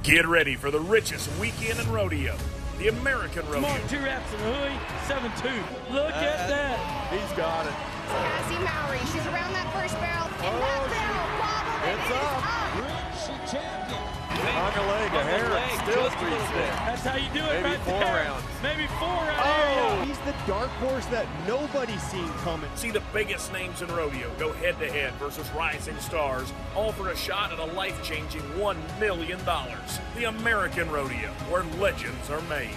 Get ready for the richest weekend in rodeo, the American Rodeo. Come on, 2 wraps and a hooey, 7-2. Look at that. He's got it. Cassie Mowry, she's around that first barrel, and that barrel wobbled, and It's it is up. up. champion. On the leg, a hair, still squeezed it. That's how you do it. Maybe right 4 there. rounds. Maybe 4 rounds. Oh, He's the dark horse that nobody's seen coming. See the biggest names in rodeo go head-to-head versus rising stars, all for a shot at a life-changing $1 million. The American Rodeo, where legends are made.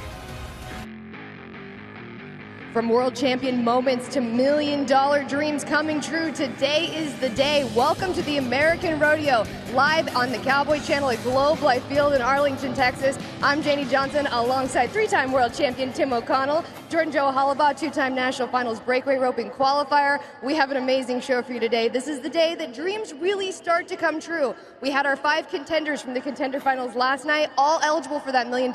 From world champion moments to million-dollar dreams coming true, today is the day. Welcome to the American Rodeo, live on the Cowboy Channel at Globe Life Field in Arlington, Texas. I'm Janie Johnson, alongside 3-time world champion Tim O'Connell, Jordan Joe Hollabaugh, 2-time national finals breakaway roping qualifier. We have an amazing show for you today. This is the day that dreams really start to come true. We had our 5 contenders from the contender finals last night, all eligible for that $1 million,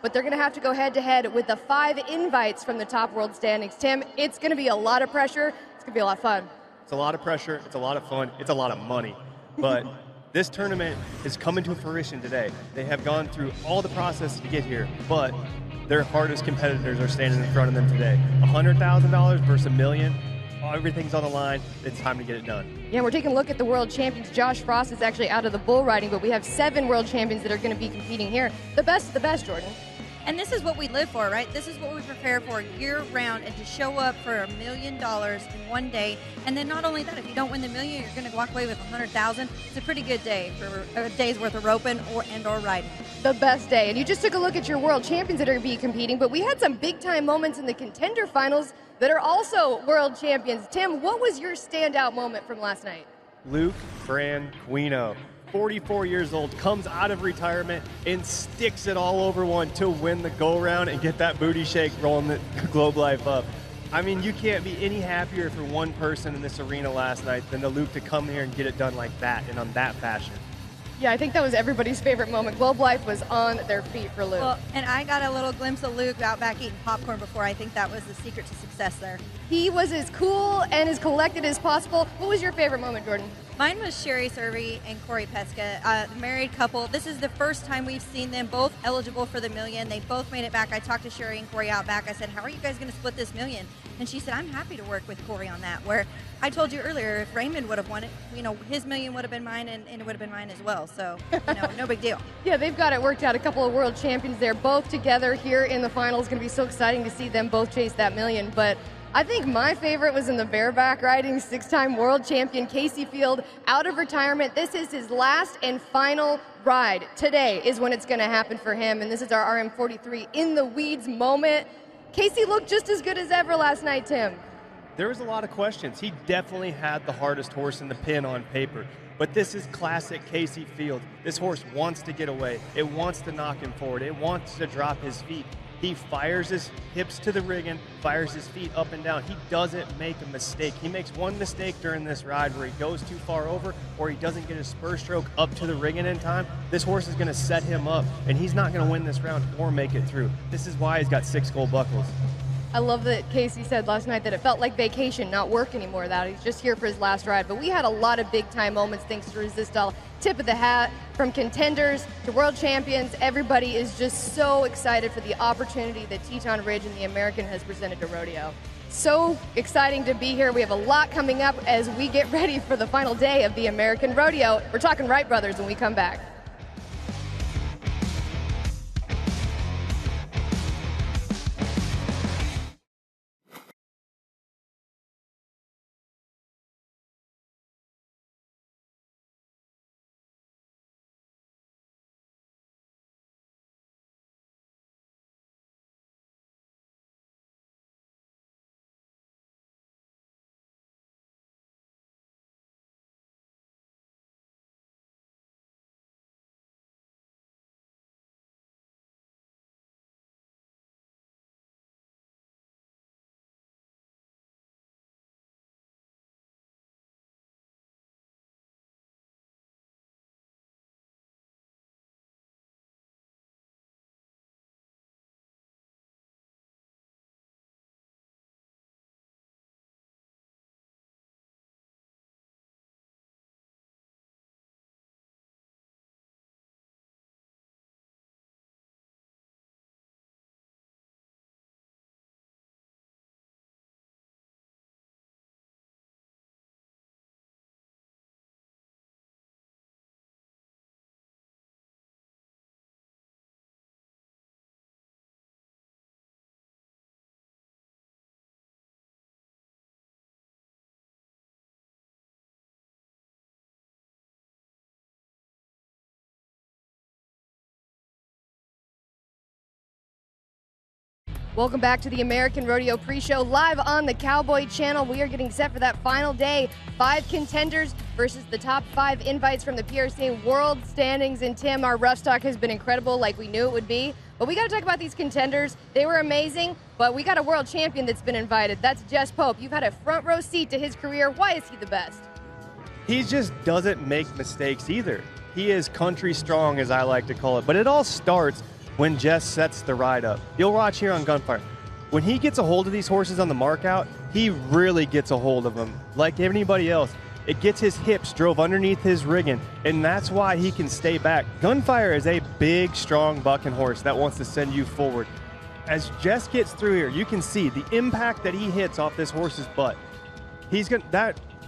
but they're going to have to go head-to-head with the 5 invites from the top world standings. Tim, it's going to be a lot of pressure. It's going to be a lot of fun. It's a lot of pressure. It's a lot of fun. It's a lot of money. But this tournament is coming to fruition today. They have gone through all the process to get here, but their hardest competitors are standing in front of them today. $100,000 versus $1 million. Everything's on the line. It's time to get it done. Yeah, we're taking a look at the world champions. Josh Frost is actually out of the bull riding, but we have 7 world champions that are going to be competing here. The best of the best, Jordan. And this is what we live for, right? This is what we prepare for year-round, and to show up for $1 million in one day. And then not only that, if you don't win the $1 million, you're going to walk away with $100,000. It's a pretty good day for a day's worth of roping or riding. The best day. And you just took a look at your world champions that are going to be competing, but we had some big-time moments in the contender finals that are also world champions. Tim, what was your standout moment from last night? Luke Branquinho, 44 years old, comes out of retirement and sticks it all over one to win the go-round and get that booty shake rolling the Globe Life up. I mean, you can't be any happier for one person in this arena last night than the Luke to come here and get it done like that and on that fashion. Yeah, I think that was everybody's favorite moment. Globe Life was on their feet for Luke. Well, and I got a little glimpse of Luke out back eating popcorn before. I think that was the secret to success there. He was as cool and as collected as possible. What was your favorite moment, Jordan? Mine was Sherry Survey and Corey Pesca, the married couple. This is the first time we've seen them both eligible for the $1 million. They both made it back. I talked to Sherry and Corey out back. I said, how are you guys going to split this $1 million? And she said, I'm happy to work with Corey on that. Where I told you earlier, if Raymond would have won it, his $1 million would have been mine, and it would have been mine as well. So, no big deal. Yeah, they've got it worked out. A couple of world champions there, both together here in the finals. It's going to be so exciting to see them both chase that $1 million. But I think my favorite was in the bareback riding. 6-time world champion Casey Field out of retirement. This is his last and final ride. Today is when it's going to happen for him, and this is our RM43 in the weeds moment. Casey looked just as good as ever last night, Tim. There was a lot of questions. He definitely had the hardest horse in the pen on paper. But this is classic Casey Field. This horse wants to get away. It wants to knock him forward. It wants to drop his feet. He fires his hips to the rigging, fires his feet up and down. He doesn't make a mistake. He makes one mistake during this ride where he goes too far over or he doesn't get his spur stroke up to the rigging in time. This horse is going to set him up, and he's not going to win this round or make it through. This is why he's got 6 gold buckles. I love that Casey said last night that it felt like vacation, not work anymore, that he's just here for his last ride. But we had a lot of big-time moments thanks to Resistol. Tip of the hat, from contenders to world champions. Everybody is just so excited for the opportunity that Teton Ridge and the American has presented to rodeo. So exciting to be here. We have a lot coming up as we get ready for the final day of the American Rodeo. We're talking Wright Brothers when we come back. Welcome back to the American Rodeo Pre-Show live on the Cowboy Channel. We are getting set for that final day. 5 contenders versus the top 5 invites from the PRCA World Standings. And Tim, our rough stock has been incredible like we knew it would be. But we got to talk about these contenders. They were amazing, but we got a world champion that's been invited. That's Jess Pope. You've had a front row seat to his career. Why is he the best? He just doesn't make mistakes either. He is country strong, as I like to call it. But it all starts when Jess sets the ride up. You'll watch here on Gunfire. When he gets a hold of these horses on the mark out, he really gets a hold of them. Like anybody else, it gets his hips drove underneath his rigging, and that's why he can stay back. Gunfire is a big, strong bucking horse that wants to send you forward. As Jess gets through here, you can see the impact that he hits off this horse's butt. He's gonna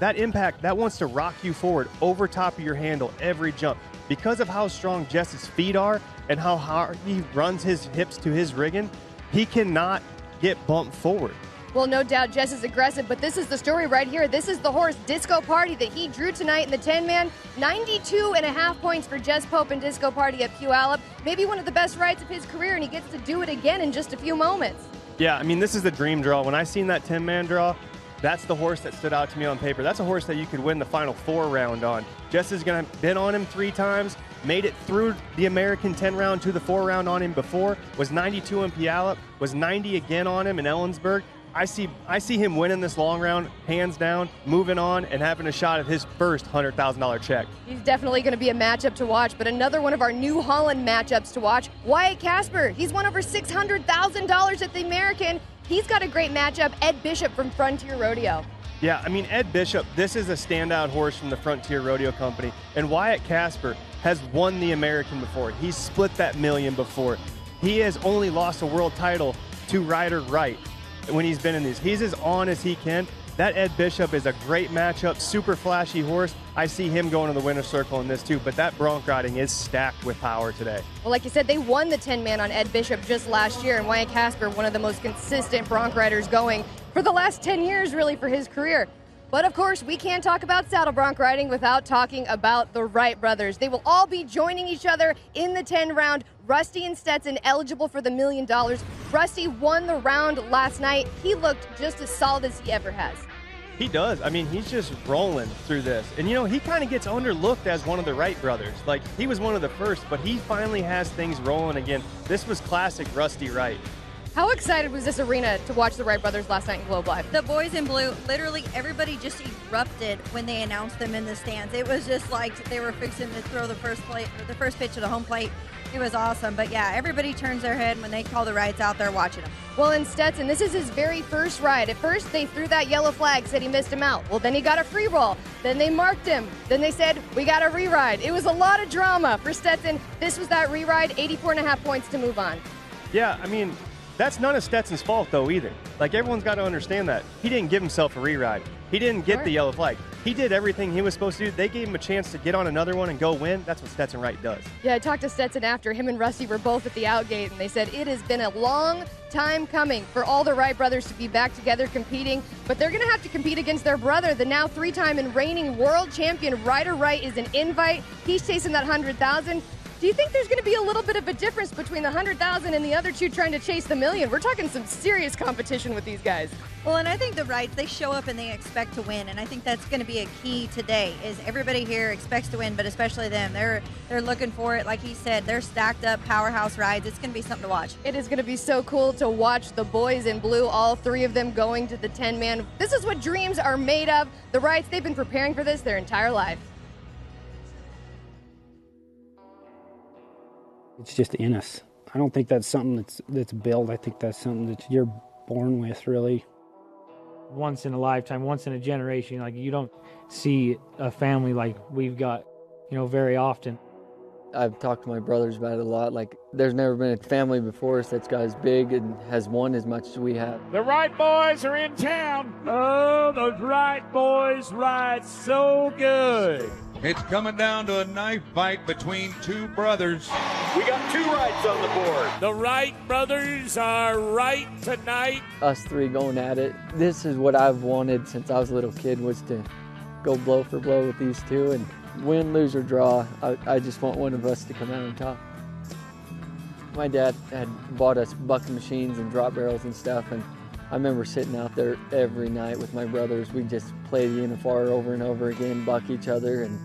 that impact that wants to rock you forward over top of your handle every jump. Because of how strong Jess's feet are and how hard he runs his hips to his rigging, he cannot get bumped forward. Well, no doubt Jess is aggressive, but this is the story right here. This is the horse Disco Party that he drew tonight in the 10-man. 92.5 points for Jess Pope and Disco Party at Puyallup. Maybe one of the best rides of his career, and he gets to do it again in just a few moments. Yeah, I mean, this is the dream draw. When I seen that 10-man draw, that's the horse that stood out to me on paper. That's a horse that you could win the final 4 round on. Jess is going to been on him 3 times, made it through the American 10 round to the 4 round on him before, was 92 in Puyallup, was 90 again on him in Ellensburg. I see him winning this long round, hands down, moving on, and having a shot at his first $100,000 check. He's definitely going to be a matchup to watch, but another one of our New Holland matchups to watch, Wyatt Casper. He's won over $600,000 at the American. He's got a great matchup, Ed Bishop from Frontier Rodeo. Yeah, I mean, Ed Bishop, this is a standout horse from the Frontier Rodeo Company, and Wyatt Casper has won the American before. He's split that million before. He has only lost a world title to Ryder Wright when he's been in these. He's as on as he can. That Ed Bishop is a great matchup, super flashy horse. I see him going to the winner's circle in this too, but that bronc riding is stacked with power today. Well, like you said, they won the 10-man on Ed Bishop just last year, and Wyatt Casper, one of the most consistent bronc riders going for the last 10 years, really, for his career. But of course, we can't talk about saddle bronc riding without talking about the Wright brothers. They will all be joining each other in the 10 round. Rusty and Stetson eligible for the $1 million. Rusty won the round last night. He looked just as solid as he ever has. He does. I mean, he's just rolling through this. And, you know, he kind of gets underlooked as one of the Wright brothers. Like, he was one of the first, but he finally has things rolling again. This was classic Rusty Wright. How excited was this arena to watch the Wright brothers last night in Globe Live? The boys in blue, literally everybody just erupted when they announced them in the stands. It was just like they were fixing to throw the first pitch to the home plate. It was awesome. But yeah, everybody turns their head when they call the Wrights out there watching them. Well, in Stetson, this is his very first ride. At first, they threw that yellow flag, said he missed him out. Well, then he got a free roll. Then they marked him. Then they said, we got a re-ride. It was a lot of drama for Stetson. This was that re-ride, 84.5 points to move on. Yeah, I mean, that's none of Stetson's fault, though, either. Like, everyone's got to understand that. He didn't give himself a re-ride. He didn't get the yellow flag. He did everything he was supposed to do. They gave him a chance to get on another one and go win. That's what Stetson Wright does. Yeah, I talked to Stetson after. Him and Rusty were both at the outgate, and they said it has been a long time coming for all the Wright brothers to be back together competing, but they're going to have to compete against their brother, the now 3-time and reigning world champion Ryder Wright is an invite. He's chasing that $100,000. Do you think there's going to be a little bit of a difference between the $100,000 and the other two trying to chase the $1 million? We're talking some serious competition with these guys. Well, and I think the Wrights, they show up and they expect to win, and I think that's going to be a key today, is everybody here expects to win, but especially them. They're looking for it. Like he said, they're stacked up powerhouse rides. It's going to be something to watch. It is going to be so cool to watch the boys in blue, all 3 of them going to the 10-man. This is what dreams are made of. The Wrights, they've been preparing for this their entire life. It's just in us. I don't think that's something that's built. I think that's something that you're born with, really. Once in a lifetime, once in a generation. Like, you don't see a family like we've got, very often. I've talked to my brothers about it a lot. Like, there's never been a family before us that's got as big and has won as much as we have. The Wright boys are in town. Oh, those Wright boys ride so good. It's coming down to a knife fight between 2 brothers. We got 2 rights on the board. The Wright brothers are right tonight. Us 3 going at it. This is what I've wanted since I was a little kid, was to go blow for blow with these 2 and win, lose, or draw. I just want one of us to come out on top. My dad had bought us bucking machines and drop barrels and stuff, and I remember sitting out there every night with my brothers. We'd just play the uniform over and over again, buck each other, and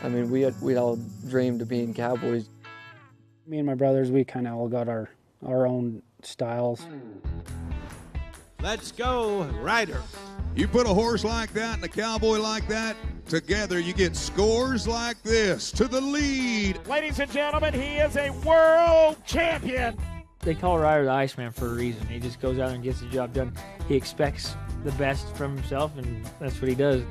I mean, we'd all dreamed of being cowboys. Me and my brothers, we kind of all got our own styles. Let's go, Ryder. You put a horse like that and a cowboy like that together, you get scores like this. To the lead. Ladies and gentlemen, he is a world champion. They call Ryder the Iceman for a reason. He just goes out there and gets the job done. He expects the best from himself, and that's what he does.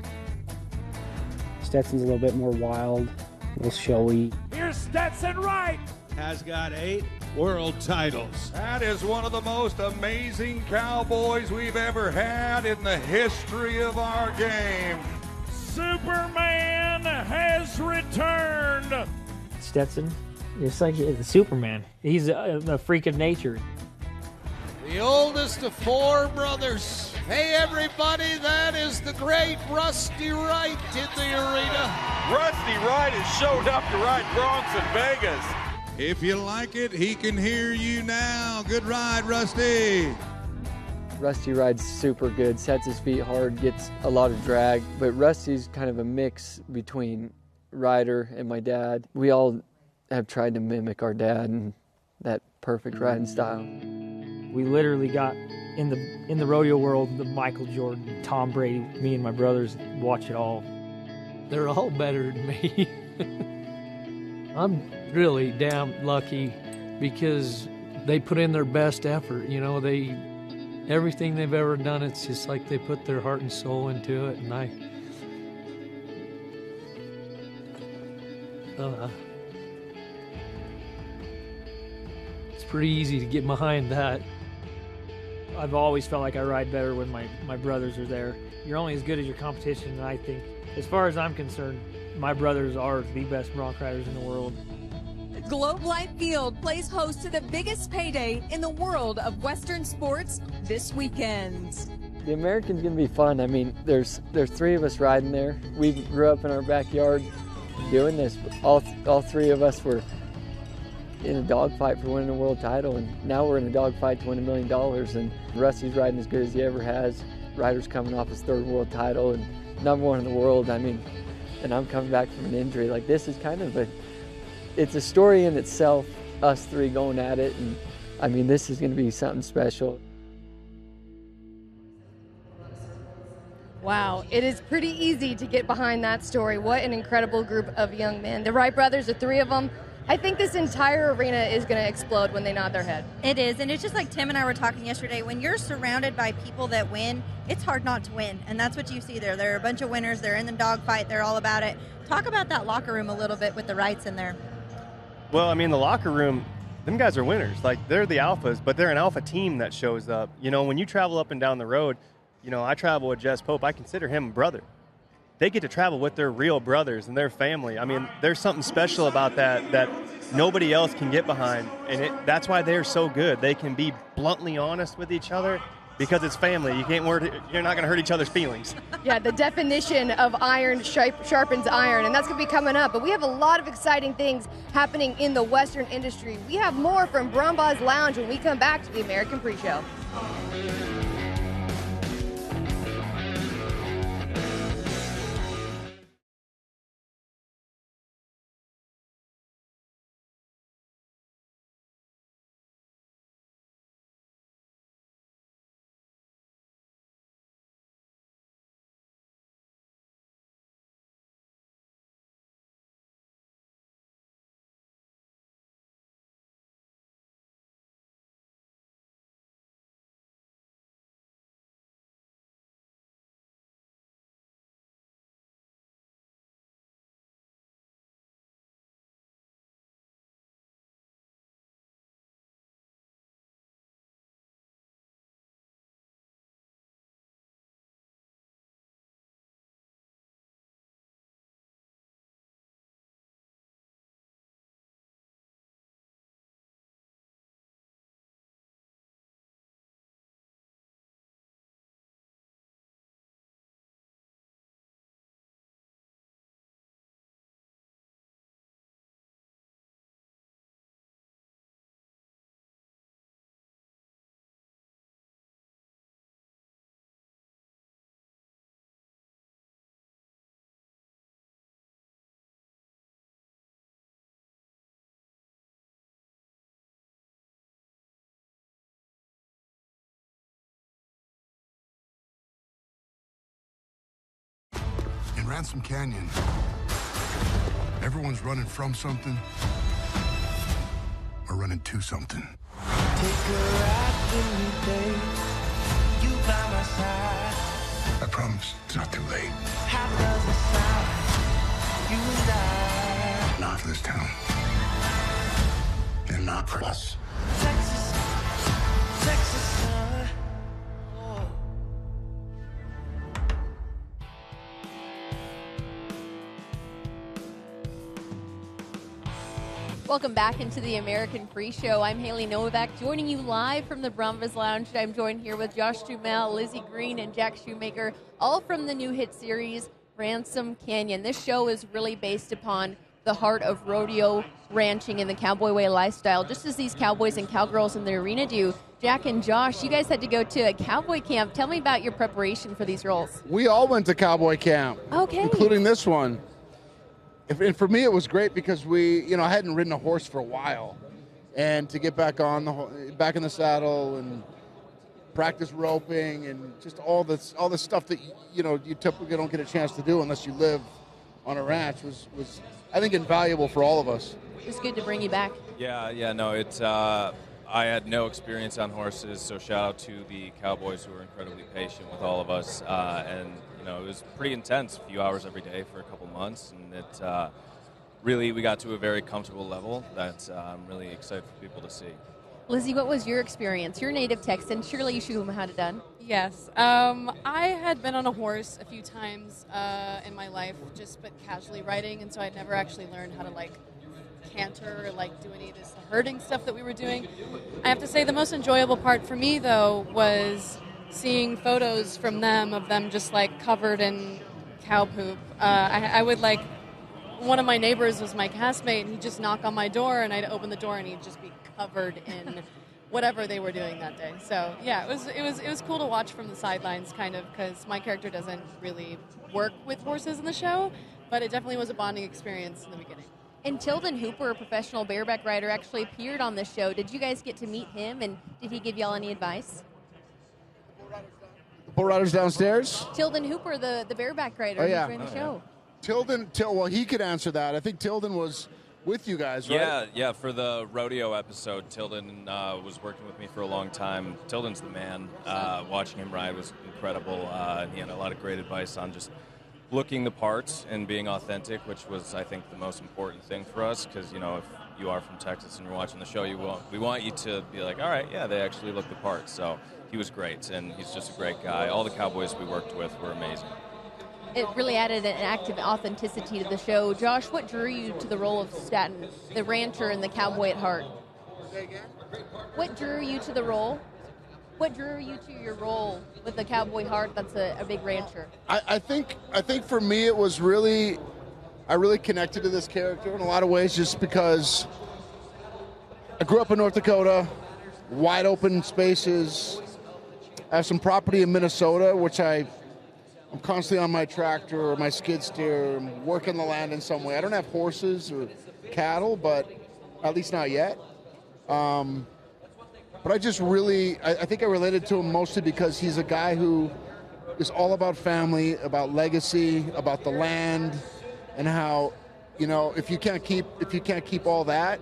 Stetson's a little bit more wild, a little showy. Here's Stetson Wright. Has got 8 world titles. That is one of the most amazing cowboys we've ever had in the history of our game. Superman has returned. Stetson, it's like the Superman. He's a freak of nature. The oldest of 4 brothers. Hey, everybody, that is the great Rusty Wright in the arena. Rusty Wright has showed up to ride broncs in Vegas. If you like it, he can hear you now. Good ride, Rusty. Rusty rides super good, sets his feet hard, gets a lot of drag, but Rusty's kind of a mix between Ryder and my dad. We all have tried to mimic our dad and that perfect riding style. We literally got in the rodeo world, the Michael Jordan, Tom Brady. Me and my brothers watch it all. They're all better than me. I'm really damn lucky because they put in their best effort. You know, everything they've ever done, it's just like they put their heart and soul into it, and it's pretty easy to get behind that. I've always felt like I ride better when my brothers are there. You're only as good as your competition, and I think, as far as I'm concerned, my brothers are the best bronc riders in the world. Globe Life Field plays host to the biggest payday in the world of Western sports this weekend. The American's gonna be fun. I mean, there's 3 of us riding there. We grew up in our backyard doing this. All 3 of us were in a dogfight for winning a world title, and now we're in a dogfight to win $1 million. And Rusty's riding as good as he ever has. Ryder's coming off his 3rd world title and #1 in the world. I mean, and I'm coming back from an injury. Like, this is kind of it's a story in itself, us 3 going at it, and I mean, this is going to be something special. Wow, it is pretty easy to get behind that story. What an incredible group of young men. The Wright brothers, the 3 of them. I think this entire arena is going to explode when they nod their head. It is, and it's just like Tim and I were talking yesterday. When you're surrounded by people that win, it's hard not to win, and that's what you see there. There are a bunch of winners. They're in the dogfight. They're all about it. Talk about that locker room a little bit with the Wrights in there. Well, I mean, the locker room, them guys are winners. Like, they're the alphas, but they're an alpha team that shows up. You know, when you travel up and down the road, you know, I travel with Jess Pope. I consider him a brother. They get to travel with their real brothers and their family. I mean, there's something special about that nobody else can get behind, and that's why they're so good. They can be bluntly honest with each other because it's family. You're not going to hurt each other's feelings. Yeah, the definition of iron sharpens iron, and that's going to be coming up. But we have a lot of exciting things happening in the Western industry. We have more from Brumbaugh's Lounge when we come back to the American Pre-Show. Ransom Canyon, everyone's running from something or running to something. Take a ride with me, babe. You by my side. I promise it's not too late. How does it sound? You and I. Not for this town. And not for us. Texas, Texas sun. Oh. Welcome back into the American Pre-Show. I'm Haley Novak, joining you live from the Bromvis Lounge. I'm joined here with Josh Duhamel, Lizzie Green, and Jack Shoemaker, all from the new hit series, Ransom Canyon. This show is really based upon the heart of rodeo ranching and the cowboy way lifestyle, just as these cowboys and cowgirls in the arena do. Jack and Josh, you guys had to go to a cowboy camp. Tell me about your preparation for these roles. We all went to cowboy camp, including this one. And for me, it was great because I hadn't ridden a horse for a while, and to get back back in the saddle and practice roping and just all this stuff that you typically don't get a chance to do unless you live on a ranch was I think invaluable for all of us. It's good to bring you back. It's I had no experience on horses, so shout out to the cowboys who were incredibly patient with all of us, and it was pretty intense, a few hours every day for a couple months, and it really, we got to a very comfortable level that I'm really excited for people to see. Lizzie, what was your experience? You're a native Texan. Surely you should have had it done. Yes. I had been on a horse a few times in my life, but casually riding, and so I'd never actually learned how to, canter or, do any of this herding stuff that we were doing. I have to say the most enjoyable part for me, though, was seeing photos from them of them just, covered in cow poop. I would, one of my neighbors was my castmate, and he'd just knock on my door, and I'd open the door, and he'd just be covered in whatever they were doing that day. So yeah, it was cool to watch from the sidelines, kind of, because my character doesn't really work with horses in the show, but it definitely was a bonding experience in the beginning. And Tilden Hooper, a professional bareback rider, actually appeared on this show. Did you guys get to meet him, and did he give y'all any advice? The bull riders downstairs? Tilden Hooper, the bareback rider, who's running the show. Well, he could answer that. I think Tilden was with you guys, right? Yeah, for the rodeo episode, Tilden was working with me for a long time. Tilden's the man. Watching him ride was incredible. He had a lot of great advice on just looking the part and being authentic, which was, I think, the most important thing for us, because, if you are from Texas and you're watching the show, we want you to be like, all right, yeah, they actually look the part. So he was great, and he's just a great guy. All the cowboys we worked with were amazing. It really added an active authenticity to the show. Josh, what drew you to the role of Staten, the rancher and the cowboy at heart? What drew you to the role? What drew you to your role with the cowboy heart that's a big rancher? I think for me it was I really connected to this character in a lot of ways, just because I grew up in North Dakota, wide open spaces. I have some property in Minnesota, which I'm constantly on my tractor or my skid steer, I'm working the land in some way. I don't have horses or cattle, but at least not yet. But I just I think I related to him mostly because he's a guy who is all about family, about legacy, about the land, and how, if you can't keep all that,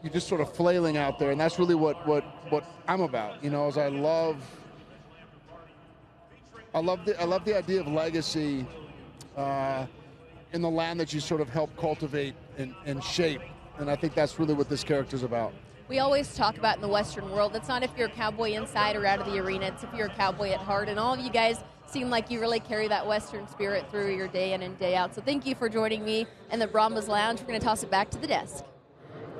you're just sort of flailing out there, and that's really what I'm about. Is I love the idea of legacy in the land that you sort of help cultivate and shape, and I think that's really what this character's about. We always talk about in the Western world, it's not if you're a cowboy inside or out of the arena, it's if you're a cowboy at heart. And all of you guys seem like you really carry that Western spirit through your day in and day out. So thank you for joining me in the Brahmas Lounge. We're going to toss it back to the desk.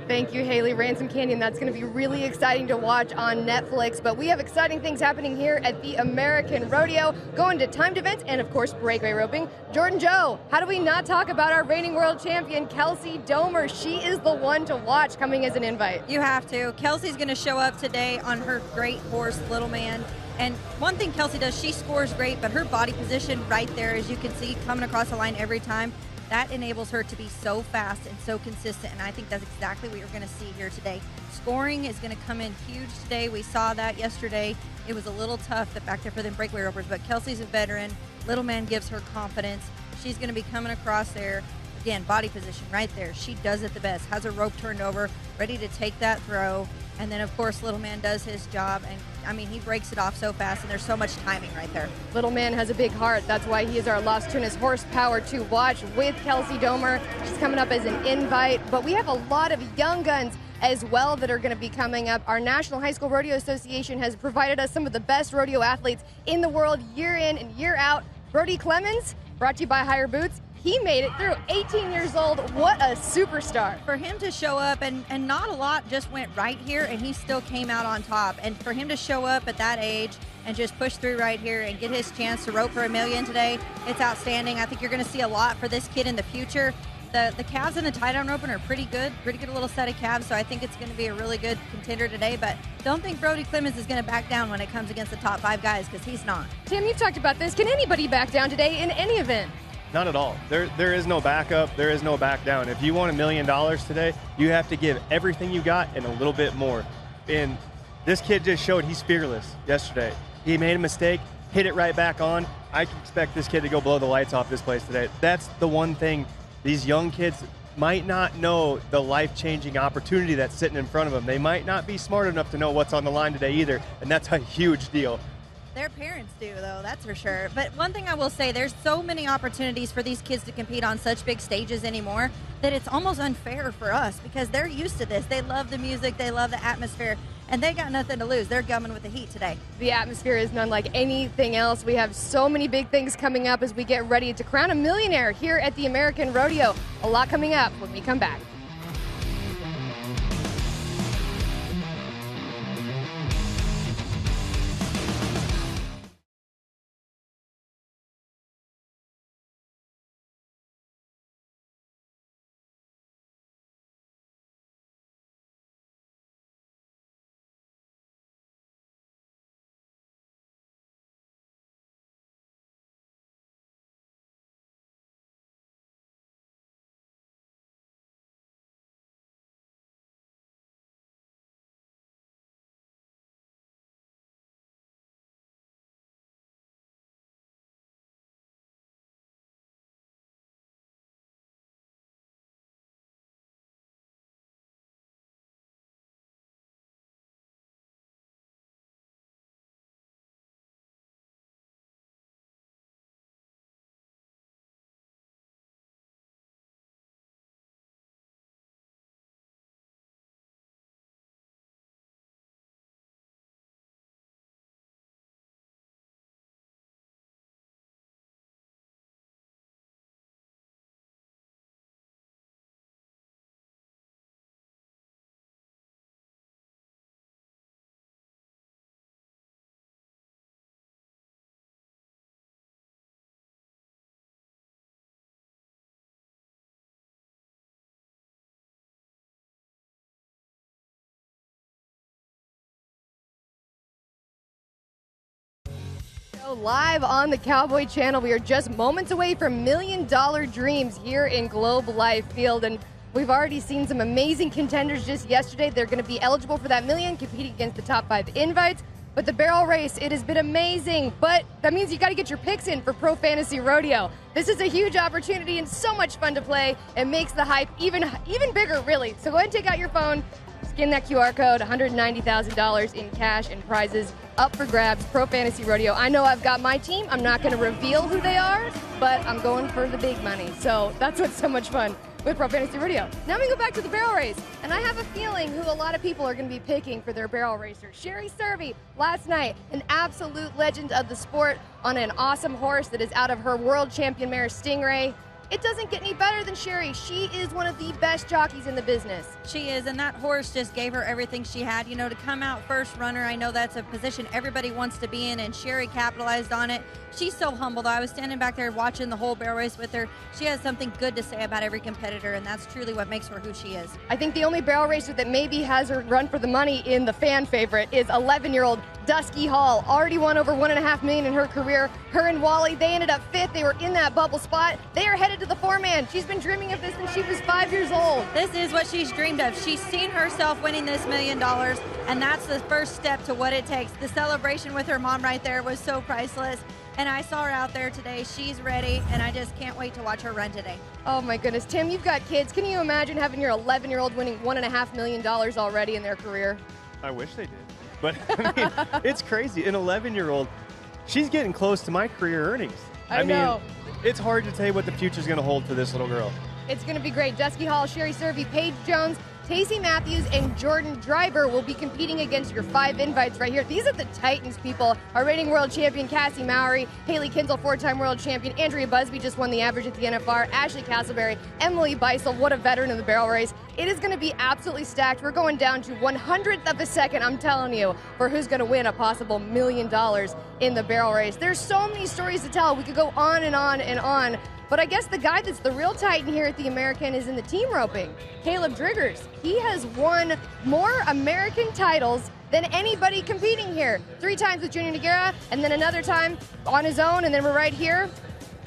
Thank you, Haley. Ransom Canyon, that's going to be really exciting to watch on Netflix. But we have exciting things happening here at the American Rodeo, going to timed events and, of course, breakaway roping. Jordan Joe, how do we not talk about our reigning world champion, Kelsey Domer? She is the one to watch, coming as an invite. You have to. Kelsey's going to show up today on her great horse, Little Man. And one thing Kelsey does, she scores great, but her body position right there, as you can see, coming across the line every time, that enables her to be so fast and so consistent, and I think that's exactly what you're going to see here today. Scoring is going to come in huge today. We saw that yesterday. It was a little tough back there for them breakaway ropers, but Kelsey's a veteran. Little Man gives her confidence. She's going to be coming across there. Again, body position right there. She does it the best. Has her rope turned over, ready to take that throw. And then, of course, Little Man does his job. And, I mean, he breaks it off so fast, and there's so much timing right there. Little Man has a big heart. That's why he is our Las Tunas horsepower to watch with Kelsey Domer. She's coming up as an invite. But we have a lot of young guns as well that are going to be coming up. Our National High School Rodeo Association has provided us some of the best rodeo athletes in the world year in and year out. Brody Clemens, brought to you by Higher Boots. He made it through, 18 years old. What a superstar. For him to show up, and not a lot just went right here, and he still came out on top. And for him to show up at that age and just push through right here and get his chance to rope for $1 million today, it's outstanding. I think you're going to see a lot for this kid in the future. The calves in the tie-down roping are pretty good little set of calves, so I think it's going to be a really good contender today. But don't think Brody Clemens is going to back down when it comes against the top 5 guys, because he's not. Tim, you've talked about this. Can anybody back down today in any event? Not at all. There is no backup. There is no back down. If you want $1 million today, you have to give everything you got and a little bit more. And this kid just showed he's fearless yesterday. He made a mistake, hit it right back on. I can expect this kid to go blow the lights off this place today. That's the one thing these young kids might not know, the life-changing opportunity that's sitting in front of them. They might not be smart enough to know what's on the line today either, and that's a huge deal. Their parents do, though, that's for sure. But one thing I will say, there's so many opportunities for these kids to compete on such big stages anymore that it's almost unfair for us, because they're used to this. They love the music, they love the atmosphere, and they got nothing to lose. They're gumming with the heat today. The atmosphere is none like anything else. We have so many big things coming up as we get ready to crown a millionaire here at the American Rodeo. A lot coming up when we come back. Live on the Cowboy Channel, we are just moments away from $1 Million Dreams here in Globe Life Field, and we've already seen some amazing contenders just yesterday. They're going to be eligible for that million, competing against the top 5 invites. But the barrel race, it has been amazing, but that means you got to get your picks in for Pro Fantasy Rodeo. This is a huge opportunity and so much fun to play. It makes the hype even bigger, really. So go ahead and take out your phone, scan that QR code, $190,000 in cash and prizes up for grabs. Pro Fantasy Rodeo. I know I've got my team. I'm not going to reveal who they are, but I'm going for the big money. So that's what's so much fun with Pro Fantasy Rodeo. Now we go back to the barrel race, and I have a feeling who a lot of people are going to be picking for their barrel racer. Sherry Servey, last night, an absolute legend of the sport on an awesome horse that is out of her world champion mare Stingray. It doesn't get any better than Sherry. She is one of the best jockeys in the business. She is, and that horse just gave her everything she had. You know, to come out first runner, I know that's a position everybody wants to be in, and Sherry capitalized on it. She's so humble, though. I was standing back there watching the whole barrel race with her. She has something good to say about every competitor, and that's truly what makes her who she is. I think the only barrel racer that maybe has her run for the money in the fan favorite is 11-year-old Dusky Hall. Already won over $1.5 million in her career. Her and Wally, they ended up 5th. They were in that bubble spot. They are headed to the 4-man. She's been dreaming of this since she was 5 years old. This is what she's dreamed of. She's seen herself winning this $1 million, and that's the first step to what it takes. The celebration with her mom right there was so priceless. And I saw her out there today. She's ready, and I just can't wait to watch her run today. Oh my goodness. Tim, you've got kids. Can you imagine having your 11-year-old winning $1.5 million already in their career? I wish they did. But, I mean, it's crazy. An 11-year-old, she's getting close to my career earnings. I know. mean, it's hard to tell what the future's going to hold for this little girl. It's going to be great. Dusky Hall, Sherry Servey, Paige Jones, Tacey Matthews, and Jordan Driver will be competing against your 5 invites right here. These are the Titans, people. Our reigning world champion, Cassie Mowry, Haley Kinsel, 4-time world champion, Andrea Busby just won the average at the NFR, Ashley Castleberry, Emily Beisel, what a veteran in the barrel race. It is going to be absolutely stacked. We're going down to 100th of a second, I'm telling you, for who's going to win a possible $1 million in the barrel race. There's so many stories to tell. We could go on and on and on. But I guess the guy that's the real Titan here at the American is in the team roping, Caleb Driggers. He has won more American titles than anybody competing here. 3 times with Junior Noguera, and then another time on his own, and then we're right here.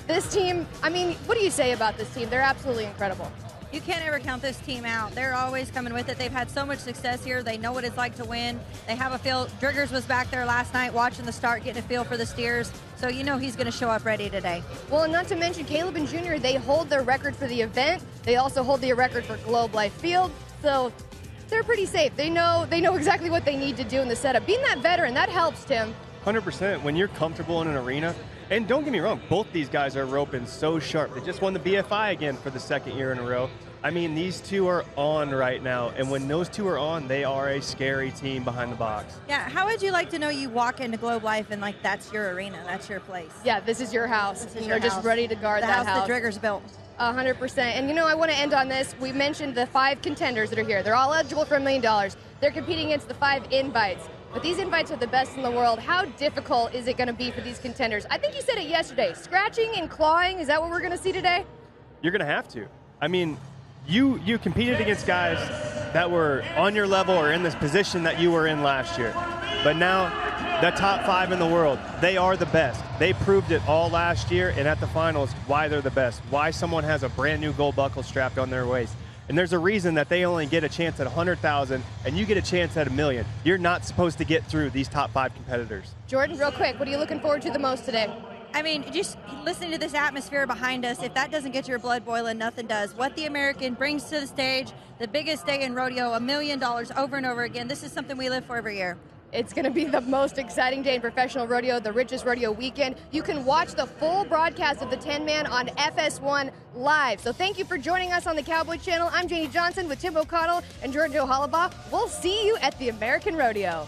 This team, I mean, what do you say about this team? They're absolutely incredible. You can't ever count this team out. They're always coming with it. They've had so much success here. They know what it's like to win. They have a feel. Driggers was back there last night watching the start, getting a feel for the steers. So you know he's going to show up ready today. Well, and not to mention Caleb and Junior, they hold their record for the event. They also hold the record for Globe Life Field. So they're pretty safe. They know exactly what they need to do in the setup. Being that veteran, that helps, Tim. 100%. When you're comfortable in an arena, and don't get me wrong, both these guys are roping so sharp. They just won the BFI again for the 2nd year in a row. I mean, these two are on right now, and when those two are on, they are a scary team behind the box. Yeah, how would you like to know you walk into Globe Life and, like, that's your arena, that's your place? Yeah, this is your house. This is You're just ready to guard that house. The Driggers built. 100%. And, you know, I want to end on this. We mentioned the 5 contenders that are here. They're all eligible for $1 million. They're competing against the 5 invites. But these invites are the best in the world. How difficult is it going to be for these contenders? I think you said it yesterday. Scratching and clawing, is that what we're going to see today? You're going to have to. I mean, you competed against guys that were on your level or in this position that you were in last year. But now, the top 5 in the world, they are the best. They proved it all last year, and at the finals, why they're the best, why someone has a brand new gold buckle strapped on their waist. And there's a reason that they only get a chance at 100,000 and you get a chance at $1 million. You're not supposed to get through these top 5 competitors. Jordan, real quick, what are you looking forward to the most today? I mean, just listening to this atmosphere behind us, if that doesn't get your blood boiling, nothing does. What the American brings to the stage, the biggest day in rodeo, $1 million over and over again. This is something we live for every year. It's going to be the most exciting day in professional rodeo, the richest rodeo weekend. You can watch the full broadcast of the 10-man on FS1 Live. So thank you for joining us on the Cowboy Channel. I'm Janie Johnson with Tim O'Connell and Jordan Joe Hollabaugh. We'll see you at the American Rodeo.